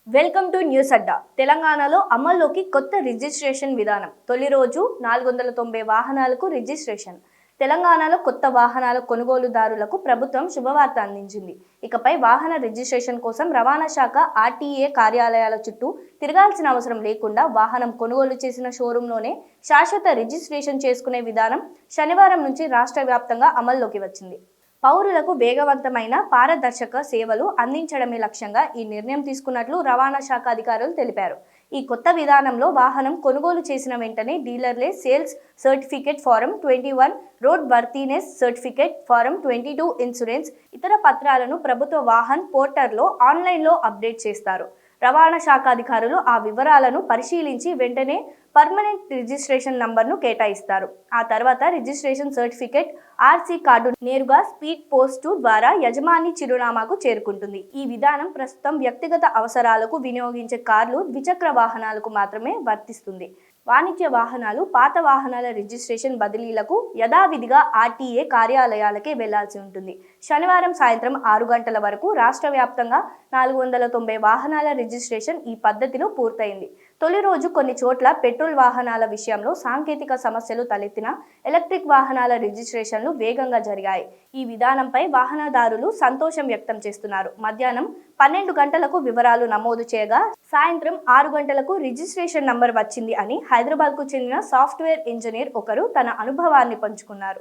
Welcome to news అడ్డా. తెలంగాణలో అమల్లోకి కొత్త రిజిస్ట్రేషన్ విధానం. తొలి రోజు 490 వాహనాలకు రిజిస్ట్రేషన్. తెలంగాణలో కొత్త వాహనాల కొనుగోలుదారులకు ప్రభుత్వం శుభవార్త అందించింది. ఇకపై వాహన రిజిస్ట్రేషన్ కోసం రవాణా శాఖ ఆర్టీఏ కార్యాలయాల చుట్టూ తిరగాల్సిన అవసరం లేకుండా వాహనం కొనుగోలు చేసిన షోరూంలోనే శాశ్వత రిజిస్ట్రేషన్ చేసుకునే విధానం శనివారం నుంచి రాష్ట్ర వ్యాప్తంగా అమల్లోకి వచ్చింది. పౌరులకు వేగవంతమైన పారదర్శక సేవలు అందించడమే లక్ష్యంగా ఈ నిర్ణయం తీసుకున్నట్లు రవాణా శాఖ అధికారులు తెలిపారు. ఈ కొత్త విధానంలో వాహనం కొనుగోలు చేసిన వెంటనే డీలర్లే sales certificate form 21, road worthiness certificate form 22, insurance ఇతర పత్రాలను ప్రభుత్వ వాహన్ పోర్టల్లో ఆన్లైన్లో అప్డేట్ చేస్తారు. రవాణా శాఖ అధికారులు ఆ వివరాలను పరిశీలించి వెంటనే పర్మనెంట్ రిజిస్ట్రేషన్ నంబర్ను కేటాయిస్తారు. ఆ తర్వాత రిజిస్ట్రేషన్ సర్టిఫికేట్ ఆర్సీ కార్డు నేరుగా స్పీడ్ పోస్టు ద్వారా యజమాని చిరునామాకు చేరుకుంటుంది. ఈ విధానం ప్రస్తుతం వ్యక్తిగత అవసరాలకు వినియోగించే కార్లు, ద్విచక్ర వాహనాలకు మాత్రమే వర్తిస్తుంది. వాణిజ్య వాహనాలు, పాత వాహనాల రిజిస్ట్రేషన్ బదిలీలకు యథావిధిగా ఆర్టీఏ కార్యాలయాలకే వెళ్లాల్సి ఉంటుంది. శనివారం సాయంత్రం 6 గంటల వరకు రాష్ట్ర వ్యాప్తంగా 490 వాహనాల రిజిస్ట్రేషన్ ఈ పద్ధతిలో పూర్తయింది. తొలి రోజు కొన్ని చోట్ల పెట్రోల్ వాహనాల విషయంలో సాంకేతిక సమస్యలు తలెత్తినా ఎలక్ట్రిక్ వాహనాల రిజిస్ట్రేషన్లు వేగంగా జరిగాయి. ఈ విధానంపై వాహనదారులు సంతోషం వ్యక్తం చేస్తున్నారు. మధ్యాహ్నం 12 గంటలకు వివరాలు నమోదు చేయగా సాయంత్రం 6 గంటలకు రిజిస్ట్రేషన్ నంబర్ వచ్చింది అని హైదరాబాద్కు చెందిన సాఫ్ట్వేర్ ఇంజనీర్ ఒకరు తన అనుభవాన్ని పంచుకున్నారు.